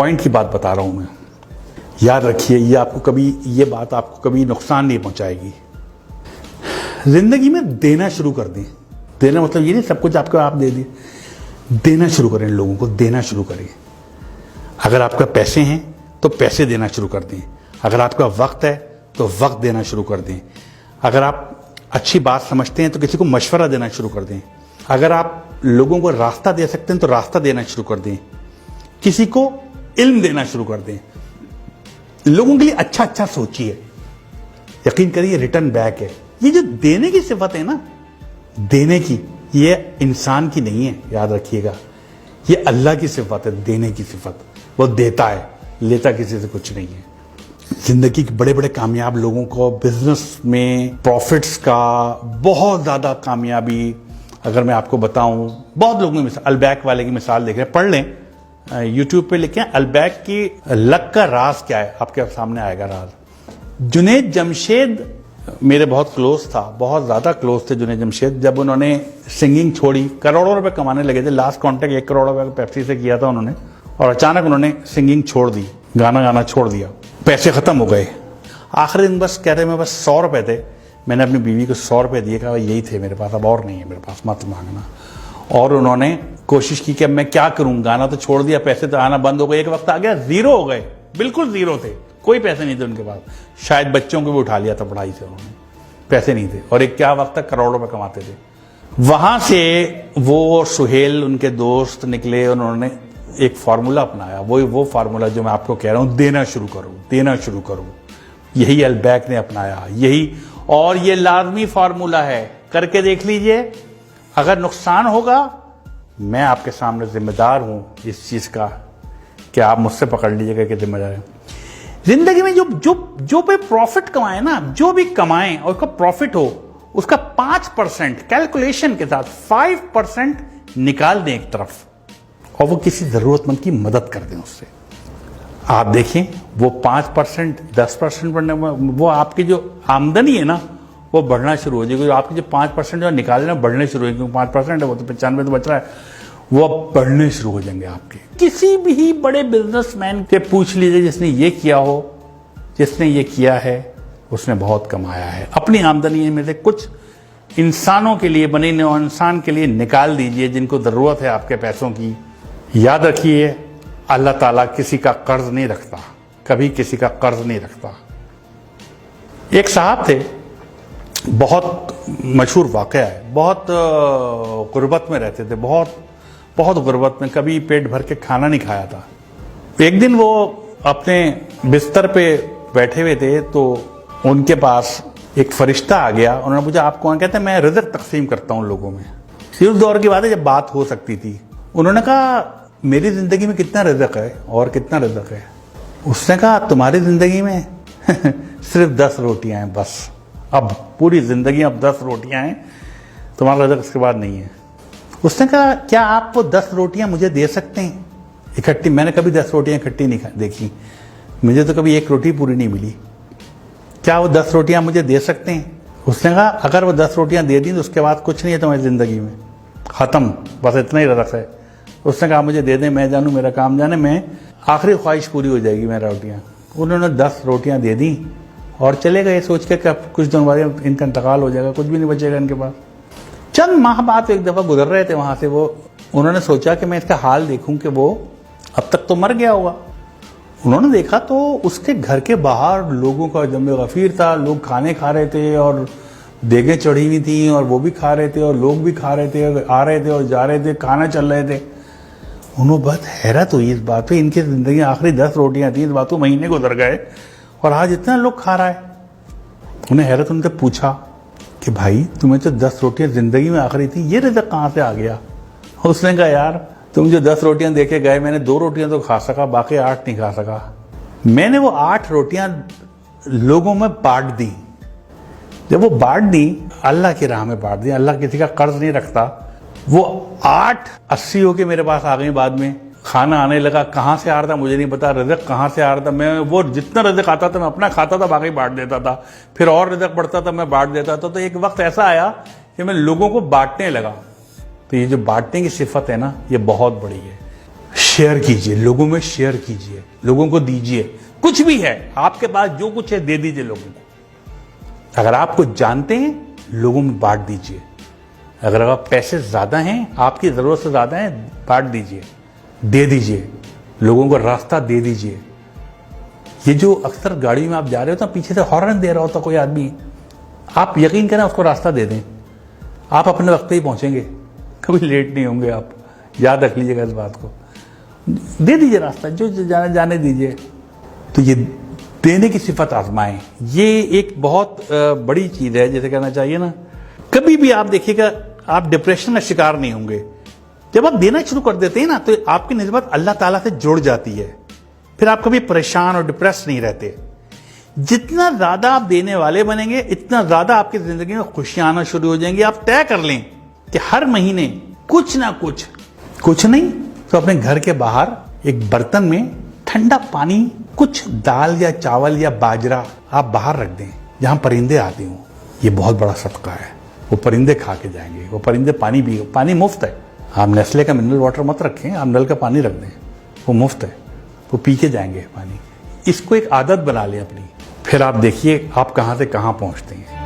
Point की बात बता रहा हूं मैं, याद रखिए, ये बात आपको कभी नुकसान नहीं पहुंचाएगी। जिंदगी में देना शुरू कर दें। देना मतलब ये नहीं सब कुछ आपको आप दे दिए, देना शुरू करें, लोगों को देना शुरू करें। अगर आपका पैसे हैं तो पैसे देना शुरू कर दें, अगर आपका वक्त है तो वक्त देना शुरू कर दें, अगर आप अच्छी बात समझते हैं तो किसी को मशवरा देना शुरू कर दें, अगर आप लोगों को रास्ता दे सकते हैं तो रास्ता देना शुरू कर दें, किसी को इल्म देना शुरू कर दें, लोगों के लिए अच्छा अच्छा सोचिए। यकीन करिए रिटर्न बैक है। ये जो देने की सिफत है ना, देने की, ये इंसान की नहीं है, याद रखिएगा, ये अल्लाह की सिफत है। देने की सिफत, वो देता है, लेता किसी से कुछ नहीं है। जिंदगी के बड़े बड़े कामयाब लोगों को बिजनेस में प्रॉफिट्स का बहुत ज्यादा कामयाबी, अगर मैं आपको बताऊं, बहुत लोगों की अलबैक वाले की मिसाल देख रहे हैं, पढ़ लें, यूट्यूब पे लिखें अलबैक की लक का राज क्या है, आपके सामने आएगा राज। जुनैद जमशेद मेरे बहुत क्लोज था, बहुत ज्यादा क्लोज थे जुनैद जमशेद। जब उन्होंने सिंगिंग छोड़ी, करोड़ों रुपए कमाने लगे थे, लास्ट कॉन्ट्रैक्ट 1 करोड़ रुपए पेप्सी से किया था उन्होंने, और अचानक उन्होंने सिंगिंग छोड़ दी, गाना गाना छोड़ दिया, पैसे खत्म हो गए। आखिरी दिन बस कह रहे मैं बस 100 रुपए थे, मैंने अपनी बीवी को 100 रुपए दिए, कहा यही थे मेरे पास, अब और नहीं है मेरे पास, मत मांगना। और उन्होंने कोशिश की कि अब मैं क्या करूं, गाना तो छोड़ दिया, पैसे तो आना बंद हो गए। एक वक्त आ गया जीरो हो गए, बिल्कुल जीरो थे, कोई पैसे नहीं थे उनके पास। शायद बच्चों को भी उठा लिया था पढ़ाई से उन्होंने, पैसे नहीं थे। और एक क्या वक्त तक करोड़ों रुपए कमाते थे। वहां से वो सुहेल उनके दोस्त निकले, उन्होंने एक फार्मूला अपनाया, वो फार्मूला जो मैं आपको कह रहा हूं, देना शुरू करो, देना शुरू करो। यही अलबैक ने अपनाया, यही, और ये लाजमी फार्मूला है, करके देख लीजिए। अगर नुकसान होगा, मैं आपके सामने जिम्मेदार हूं इस चीज का, कि आप मुझसे पकड़ लीजिएगा कि जिम्मेदार है। जिंदगी में जो पे प्रॉफिट कमाए ना, जो भी कमाएं और उसका प्रॉफिट हो, उसका 5% कैलकुलेशन के साथ 5% निकाल दें एक तरफ, और वो किसी जरूरतमंद की मदद कर दें उससे। आप देखें वो 5%, 10% बढ़ने, वो आपकी जो आमदनी है ना, वो बढ़ना शुरू हो जाएगी। आपके जो 5% जो निकालना बढ़ने शुरू हो, क्योंकि 5% है, वो तो 95 तो बच रहा है, वो अब बढ़ने शुरू हो जाएंगे आपके। किसी भी बड़े बिजनेसमैन से पूछ लीजिए जिसने ये किया हो, जिसने ये किया है, उसने बहुत कमाया है। अपनी आमदनी में से कुछ इंसानों के लिए, बने इंसान के लिए निकाल दीजिए जिनको जरूरत है आपके पैसों की। याद रखिए, अल्लाह ताला किसी का कर्ज नहीं रखता, कभी किसी का कर्ज नहीं रखता। एक साहब थे, बहुत मशहूर वाकया है, बहुत गुर्बत में रहते थे, बहुत गुर्बत में, कभी पेट भर के खाना नहीं खाया था। एक दिन वो अपने बिस्तर पे बैठे हुए थे, तो उनके पास एक फरिश्ता आ गया। उन्होंने पूछा आप कौन? कहते मैं रिज़्क तकसीम करता हूं लोगों में। उस दौर की बात है जब बात हो सकती थी। उन्होंने कहा मेरी जिंदगी में कितना रिज़्क है और कितना रिज़्क है? उसने कहा तुम्हारी जिंदगी में सिर्फ 10 रोटियां हैं बस, अब पूरी जिंदगी अब 10 रोटियां हैं, तुम्हारा रिज़्क इसके बाद नहीं है। उसने कहा क्या आप वो 10 रोटियां मुझे दे सकते हैं इकट्ठी? मैंने कभी 10 रोटियां इकट्ठी नहीं देखी, मुझे तो कभी 1 रोटी पूरी नहीं मिली। क्या वो 10 रोटियां मुझे दे सकते हैं? उसने कहा अगर वो 10 रोटियां दे दी तो उसके बाद कुछ नहीं है तुम्हारी जिंदगी में, खत्म, बस इतना ही रिज़्क है। उसने कहा मुझे दे दें, मैं जानूं मेरा काम जाने, मैं आखिरी ख्वाहिश पूरी हो जाएगी मेरा रोटियां। उन्होंने 10 रोटियां दे दी और चले गए सोच के कि कुछ दिन बाद इनका इंतकाल हो जाएगा, कुछ भी नहीं बचेगा इनके पास। चंद माह बाद एक दफा गुजर रहे थे वहां से, वो उन्होंने सोचा कि मैं इसका हाल देखूं कि वो अब तक तो मर गया होगा। उन्होंने देखा तो उसके घर के बाहर लोगों का जमे गफीर था, लोग खाने खा रहे थे और देगें चढ़ी हुई थी और वो भी खा रहे थे और लोग भी खा रहे थे, आ रहे थे और जा रहे थे, खाना चल रहे थे। उन्होंने बहुत हैरत हुई इस बात पे, इनकी जिंदगी आखिरी 10 रोटियां थी, इस बात को महीने गुजर गए और आज इतना लोग खा रहा है। उन्हें हैरत, उनसे पूछा कि भाई तुम्हें तो 10 रोटियां जिंदगी में आखिरी थी, ये रिज़्क कहाँ से आ गया? उसने कहा यार तुम जो 10 रोटियां देके गए, मैंने 2 रोटियां तो खा सका, बाकी 8 नहीं खा सका। मैंने वो 8 रोटियां लोगों में बांट दी। जब वो बांट दी, अल्लाह की राह में बांट दी, अल्लाह किसी का कर्ज नहीं रखता। वो 8 80 होके मेरे पास आ गई, बाद में खाना आने लगा, कहाँ से आ रहा था मुझे नहीं पता, रिज़्क कहाँ से आ रहा था। मैं वो जितना रिज़्क आता था मैं अपना खाता था, बाकी बांट देता था, फिर और रिज़्क बढ़ता था मैं बांट देता था। तो एक वक्त ऐसा आया कि मैं लोगों को बांटने लगा। तो ये जो बांटने की सिफत है ना, ये बहुत बड़ी है। शेयर कीजिए, लोगों में शेयर कीजिए, लोगों को दीजिए। कुछ भी है आपके पास, जो कुछ है दे दीजिए लोगों को। अगर आप कुछ जानते हैं, लोगों में बांट दीजिए। अगर आप पैसे ज्यादा हैं, आपकी जरूरत से ज्यादा है, बांट दीजिए, दे दीजिए, लोगों को रास्ता दे दीजिए। ये जो अक्सर गाड़ी में आप जा रहे हो तो पीछे से हॉर्न दे रहा होता कोई आदमी, आप यकीन करें उसको रास्ता दे दें, आप अपने वक्त पे ही पहुंचेंगे, कभी लेट नहीं होंगे आप। याद रख लीजिएगा इस बात को। दे दीजिए रास्ता, जो जाने दीजिए। तो ये देने की सिफत आजमाएं, ये एक बहुत बड़ी चीज है, जैसे कहना चाहिए ना। कभी भी आप देखिएगा, आप डिप्रेशन का शिकार नहीं होंगे। जब आप देना शुरू कर देते हैं ना, तो आपकी निस्बत अल्लाह ताला से जुड़ जाती है। फिर आप कभी परेशान और डिप्रेस नहीं रहते। जितना ज्यादा आप देने वाले बनेंगे, इतना ज्यादा आपकी जिंदगी में खुशियां आना शुरू हो जाएंगी। आप तय कर लें कि हर महीने कुछ ना कुछ नहीं तो अपने घर के बाहर एक बर्तन में ठंडा पानी, कुछ दाल या चावल या बाजरा आप बाहर रख दें, जहां परिंदे आते हों। ये बहुत बड़ा सदका है। वो परिंदे खा के जाएंगे, वो परिंदे पानी भी, पानी मुफ्त है। आप नेस्ले का मिनरल वाटर मत रखें, आप नल का पानी रख दें, वो मुफ्त है, वो पी के जाएंगे पानी। इसको एक आदत बना लें अपनी, फिर आप देखिए आप कहां से कहां पहुंचते हैं।